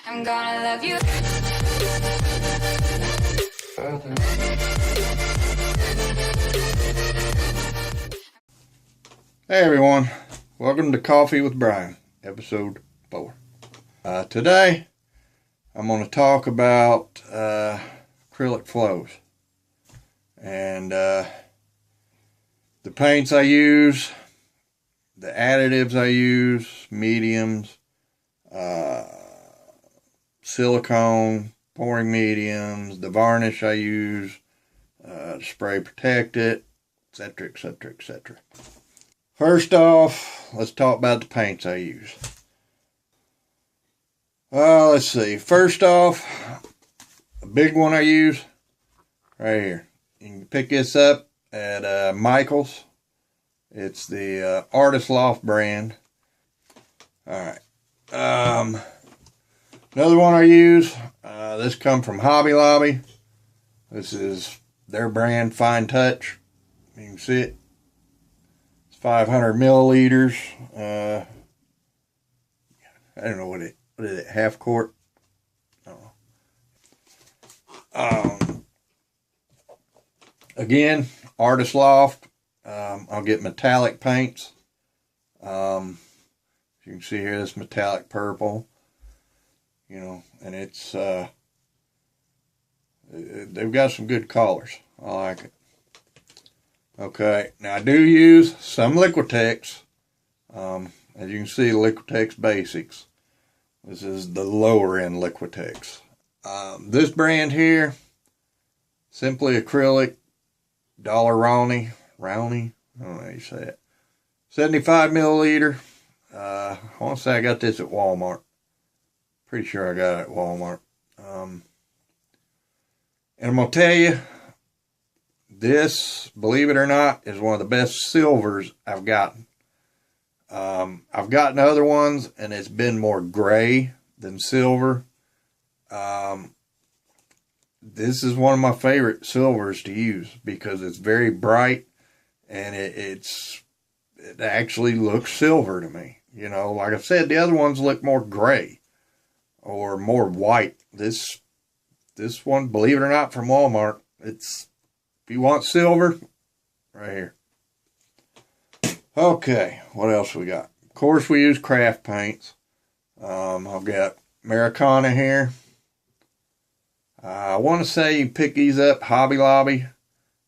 I'm gonna love you. Hey everyone, welcome to Coffee with Brian, episode 4. Today, I'm going to talk about acrylic flows and the paints I use, the additives I use, mediums, silicone, pouring mediums, the varnish I use, to spray protect it, etc., etc., etc. First off, let's talk about the paints I use. Let's see. First off, a big one I use right here. You can pick this up at Michael's. It's the Artist Loft brand. Alright. Another one I use, this comes from Hobby Lobby. This is their brand, Fine Touch. You can see it. 500 milliliters. I don't know what is it, half quart? I don't know. Again, Artist Loft. I'll get metallic paints. You can see here this metallic purple. You know, and it's they've got some good colors. I like it. Okay, now I do use some Liquitex. As you can see, Liquitex Basics. This is the lower end Liquitex. This brand here, Simply Acrylic, $1 Rowney, I don't know how you say it. 75 milliliter. I want to say I got this at Walmart. Pretty sure I got it at Walmart. And I'm going to tell you, this, believe it or not, is one of the best silvers I've gotten. I've gotten other ones, and it's been more gray than silver. This is one of my favorite silvers to use because it's very bright, and it actually looks silver to me. You know, like I said, the other ones look more gray or more white. This one, believe it or not, from Walmart, if you want silver, right here. Okay, what else we got? Of course, we use craft paints. I've got Americana here. I want to say you pick these up, Hobby Lobby.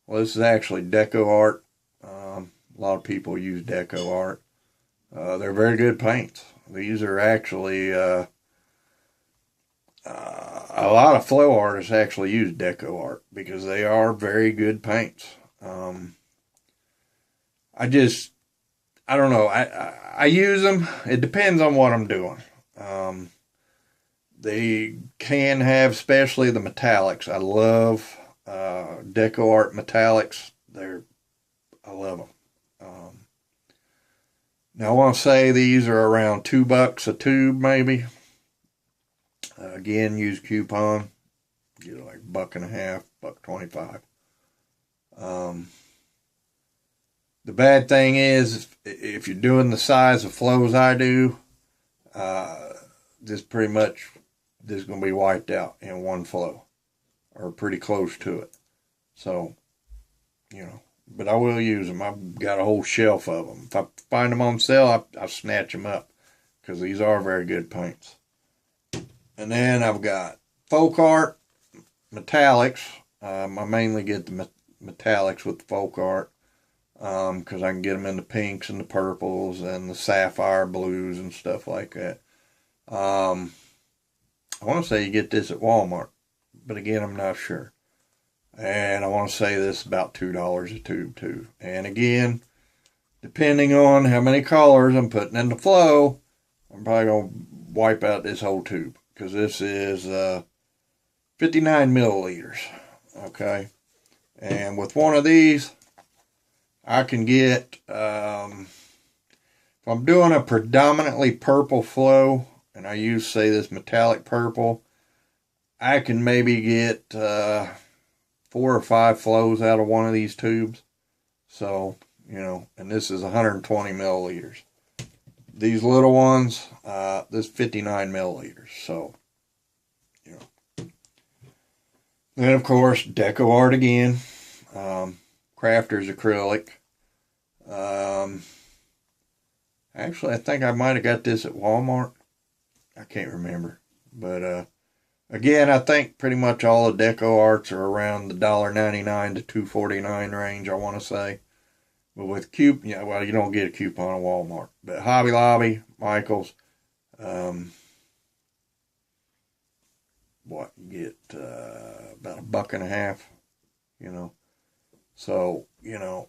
Well, this is actually Deco Art. A lot of people use Deco Art. They're very good paints. These are actually, a lot of flow artists actually use Deco Art because they are very good paints. I don't know. I use them. It depends on what I'm doing. They can have, especially the metallics. I love Deco Art metallics. I love them. Now I want to say these are around $2 a tube, maybe. Again, use coupon. Get it like $1.50, $1.25. The bad thing is, if you're doing the size of flows I do, this is going to be wiped out in one flow, or pretty close to it. So, you know, but I will use them. I've got a whole shelf of them. If I find them on sale, I snatch them up, because these are very good paints. And then I've got folk art, metallics. I mainly get the metallics with the folk art, because I can get them in the pinks and the purples and the sapphire blues and stuff like that. I want to say you get this at Walmart, but again, I'm not sure. And I want to say this is about $2 a tube too. And again, depending on how many colors I'm putting in the flow, I'm probably going to wipe out this whole tube, because this is 59 milliliters. Okay. And with one of these, I can get, if I'm doing a predominantly purple flow, and I use, say, this metallic purple, I can maybe get 4 or 5 flows out of one of these tubes. So, you know, and this is 120 milliliters. These little ones, this 59 milliliters. So, you know. Then, of course, deco art again. Crafter's acrylic. Actually, I think I might have got this at Walmart. I can't remember. But, again, I think pretty much all the deco arts are around the $1.99 to $2.49 range, I want to say. But with yeah, well, you don't get a coupon at Walmart. But Hobby Lobby, Michael's, what, you get about $1.50, you know. So, you know,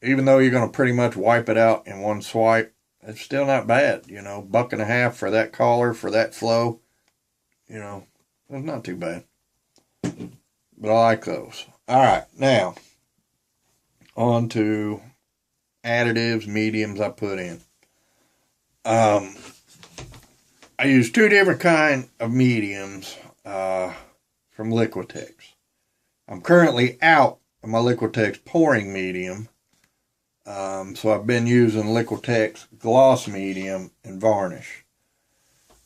even though you're going to pretty much wipe it out in one swipe, it's still not bad, you know. $1.50 for that collar, for that flow, you know, it's not too bad. But I like those. All right, now, on to additives, mediums I put in. I use two different kind of mediums from Liquitex. I'm currently out of my Liquitex pouring medium. So I've been using Liquitex gloss medium and varnish.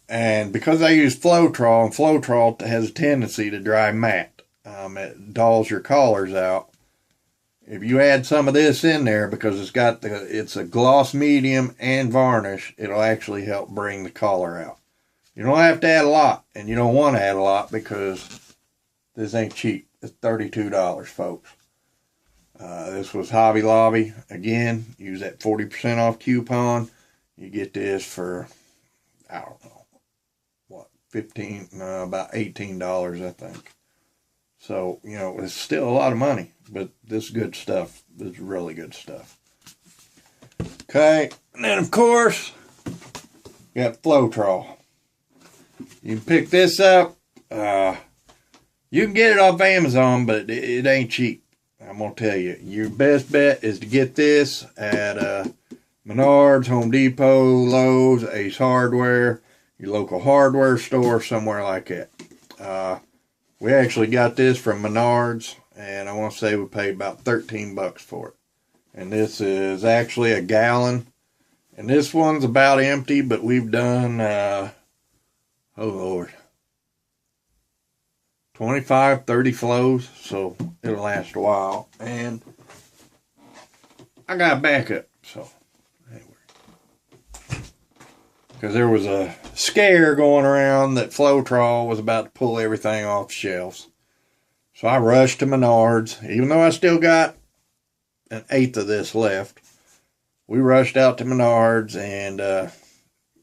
And because I use Floetrol, and Floetrol has a tendency to dry matte. It dulls your collars out. If you add some of this in there, because it's a gloss medium and varnish, it'll actually help bring the collar out. You don't have to add a lot, and you don't want to add a lot because this ain't cheap. It's $32, folks. This was Hobby Lobby. Again, use that 40% off coupon. You get this for, I don't know, what, about $18, I think. So, you know, it's still a lot of money, but this is good stuff. This is really good stuff. Okay, and then, of course, you got Floetrol. You can pick this up. You can get it off Amazon, but it ain't cheap. I'm going to tell you. Your best bet is to get this at Menards, Home Depot, Lowe's, Ace Hardware, your local hardware store, somewhere like that. We actually got this from Menards, and I want to say we paid about $13 for it. And this is actually a gallon. And this one's about empty, but we've done, oh Lord, 25, 30 flows, so it'll last a while. And I got a backup, so anyway. Because there was a scare going around that Floetrol was about to pull everything off the shelves. So I rushed to Menards, even though I still got an eighth of this left. We rushed out to Menards, and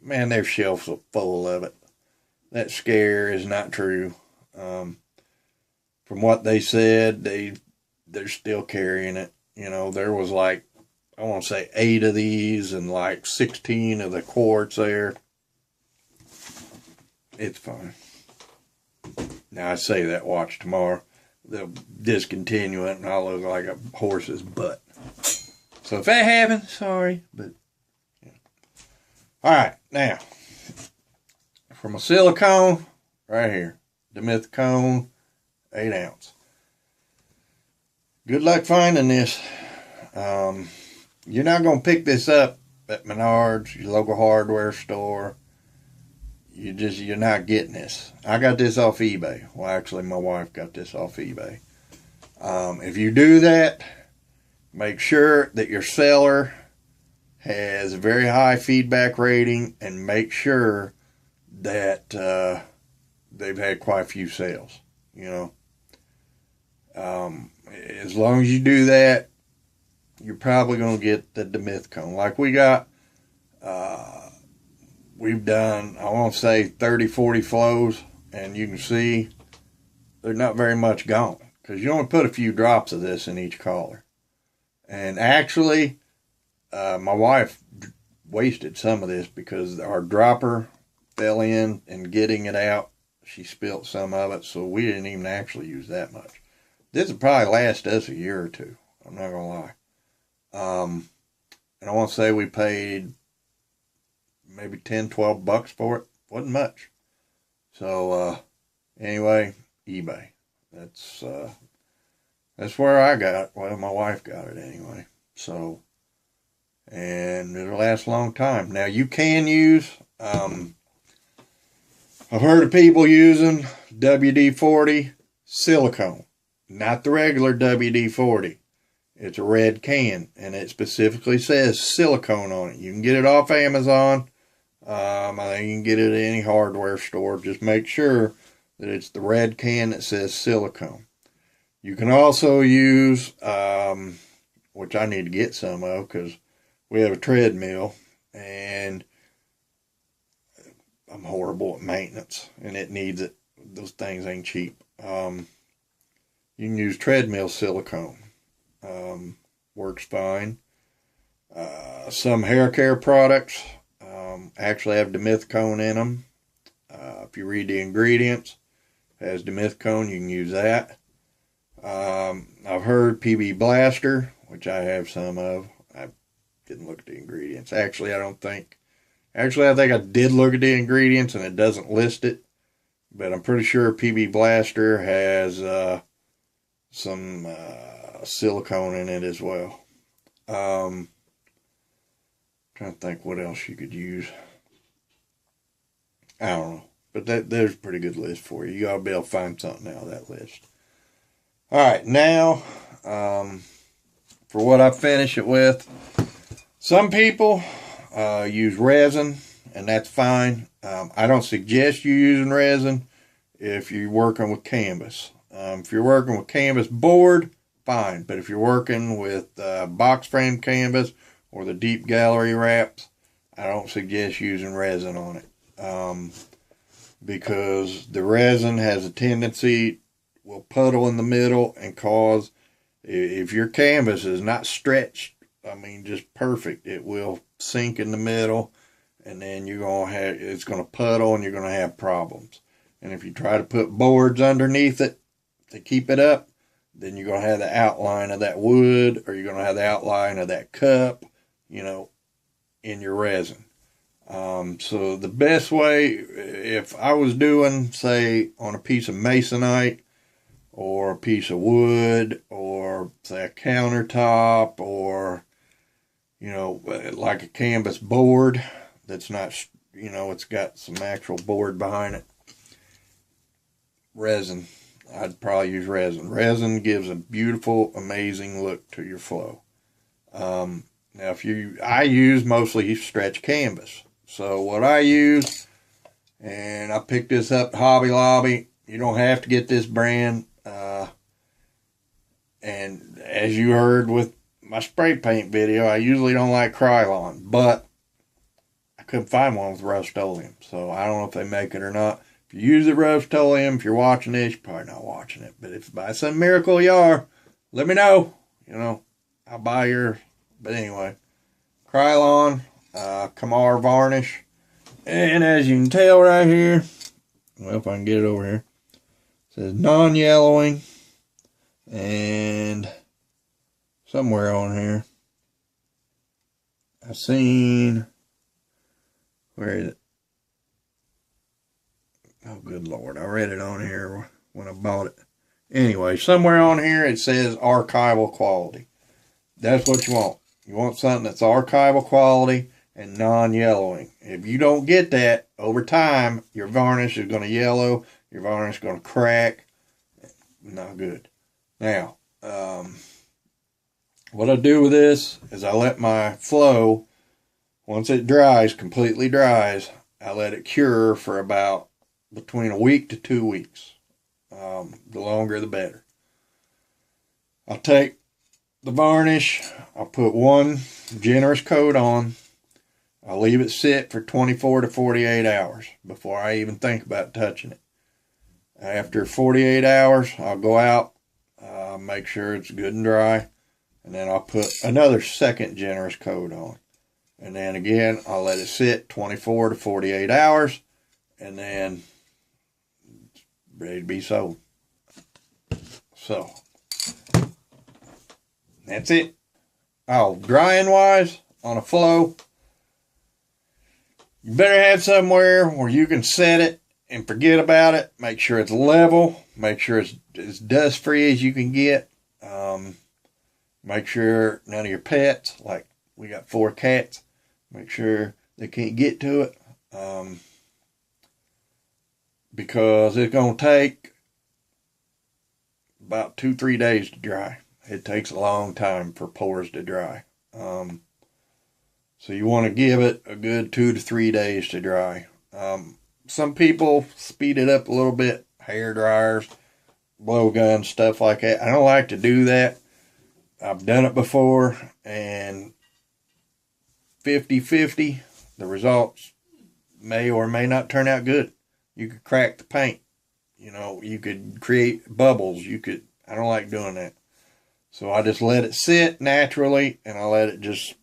man, their shelves were full of it. That scare is not true. From what they said, they're still carrying it. You know, there was like, I want to say 8 of these and like 16 of the quarts there. It's fine. Now I say that, watch tomorrow. They'll discontinue it and I'll look like a horse's butt. So if that happens, sorry, but yeah. All right, now from a silicone, right here, dimethicone, 8 ounce. Good luck finding this. You're not going to pick this up at Menards, your local hardware store. You're not getting this. I got this off eBay. Well, actually, my wife got this off eBay. If you do that, make sure that your seller has a very high feedback rating, and make sure that they've had quite a few sales, you know. As long as you do that, you're probably going to get the dimethicone. Like we got, we've done, I want to say 30, 40 flows, and you can see they're not very much gone, because you only put a few drops of this in each collar. And actually, my wife wasted some of this because our dropper fell in, and getting it out, she spilt some of it, so we didn't even actually use that much. This will probably last us a year or two. I'm not going to lie. And I want to say we paid maybe $10, $12 for it. Wasn't much. So, anyway, eBay. That's where I got it. Well, my wife got it anyway. So, and it'll last a long time. Now, you can use, I've heard of people using WD-40 silicone, not the regular WD-40. It's a red can, and it specifically says silicone on it. You can get it off Amazon. I think you can get it at any hardware store. Just make sure that it's the red can that says silicone. You can also use, which I need to get some of because we have a treadmill, and I'm horrible at maintenance, and it needs it. Those things ain't cheap. You can use treadmill silicone. Works fine. Some hair care products actually have dimethicone in them. If you read the ingredients, it has dimethicone. You can use that. I've heard PB Blaster, which I have some of. I didn't look at the ingredients. Actually, I think I did look at the ingredients and it doesn't list it. But I'm pretty sure PB Blaster has some silicone in it as well. Trying to think what else you could use. I don't know. But there's a pretty good list for you. You ought to be able to find something out of that list. Alright, now for what I finish it with. Some people use resin, and that's fine. I don't suggest you using resin if you're working with canvas. If you're working with canvas board, fine. But if you're working with box frame canvas or the deep gallery wraps, I don't suggest using resin on it. Because the resin has a tendency, will puddle in the middle and cause, if your canvas is not stretched, I mean just perfect, it will sink in the middle, and then it's going to puddle and you're going to have problems. And if you try to put boards underneath it to keep it up, then you're going to have the outline of that wood, or you're going to have the outline of that cup, in your resin. So the best way, if I was doing, say, on a piece of masonite, or a piece of wood, or say a countertop, or, like a canvas board that's not, it's got some actual board behind it. Resin. I'd probably use resin. Resin gives a beautiful, amazing look to your flow. Now, I use mostly stretch canvas. So what I use, and I picked this up at Hobby Lobby. You don't have to get this brand. And as you heard with my spray paint video, I usually don't like Acrylic, but I couldn't find one with Rust-Oleum. So I don't know if they make it or not. If you use the Rust-Oleum, if you're watching this, you're probably not watching it. But if by some miracle you are, let me know. I'll buy yours. But anyway, Krylon, Kamar varnish. And as you can tell right here, well, if I can get it over here, it says non-yellowing. And somewhere on here, I've seen, where is it? Oh, good Lord. I read it on here when I bought it. Anyway, somewhere on here it says archival quality. That's what you want. You want something that's archival quality and non-yellowing. If you don't get that, over time, your varnish is going to yellow. Your varnish is going to crack. Not good. Now, what I do with this is I let my flow, once it dries, completely dries, I let it cure for about between a week to 2 weeks. The longer, the better. I'll take the varnish, I'll put one generous coat on, I'll leave it sit for 24 to 48 hours before I even think about touching it. After 48 hours, I'll go out, make sure it's good and dry, and then I'll put another second generous coat on. And then again, I'll let it sit 24 to 48 hours, and then it's ready to be sold. So, that's it. Oh, drying wise, on a flow, you better have somewhere where you can set it and forget about it. Make sure it's level. Make sure it's as dust free as you can get. Make sure none of your pets, like we got 4 cats, make sure they can't get to it. because it's going to take about 2-3 days to dry. It takes a long time for pours to dry. So you want to give it a good 2 to 3 days to dry. Some people speed it up a little bit, hair dryers, blow guns, stuff like that. I don't like to do that. I've done it before, and 50-50, the results may or may not turn out good. You could crack the paint. You know, you could create bubbles. I don't like doing that. So I just let it sit naturally, and I let it just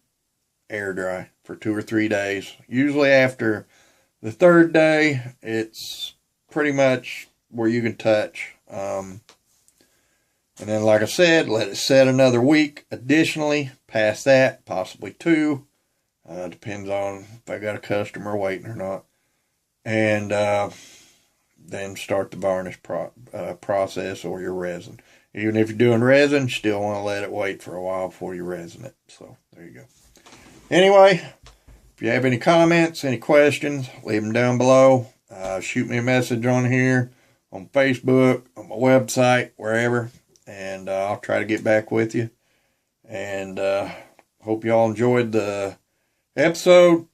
air dry for 2 or 3 days. Usually after the 3rd day, it's pretty much where you can touch. And then, like I said, let it set another week. Additionally, past that, possibly 2. Depends on if I got a customer waiting or not. And then start the varnish process or your resin. Even if you're doing resin, you still want to let it wait for a while before you resin it. So, there you go. Anyway, if you have any comments, any questions, leave them down below. Shoot me a message on here, on Facebook, on my website, wherever. And I'll try to get back with you. And hope you all enjoyed the episode.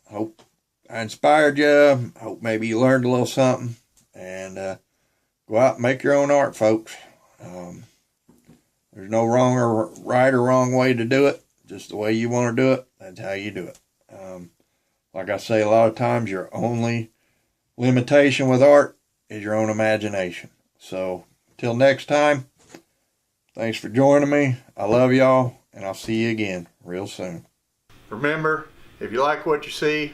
Hope I inspired you. Hope maybe you learned a little something. And go out and make your own art, folks. There's no wrong or right or wrong way to do it. Just the way you want to do it, that's how you do it. Like I say, a lot of times your only limitation with art is your own imagination. So, until next time, thanks for joining me. I love y'all, and I'll see you again real soon. Remember, if you like what you see,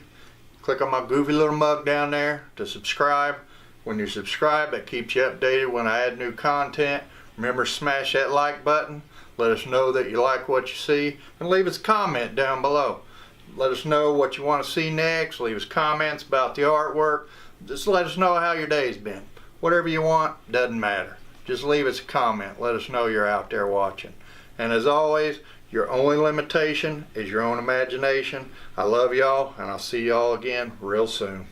click on my goofy little mug down there to subscribe. When you subscribe, that keeps you updated when I add new content. Remember, smash that like button. Let us know that you like what you see, and leave us a comment down below. Let us know what you want to see next. Leave us comments about the artwork. Just let us know how your day's been. Whatever you want, doesn't matter. Just leave us a comment. Let us know you're out there watching. And as always, your only limitation is your own imagination. I love y'all, and I'll see y'all again real soon.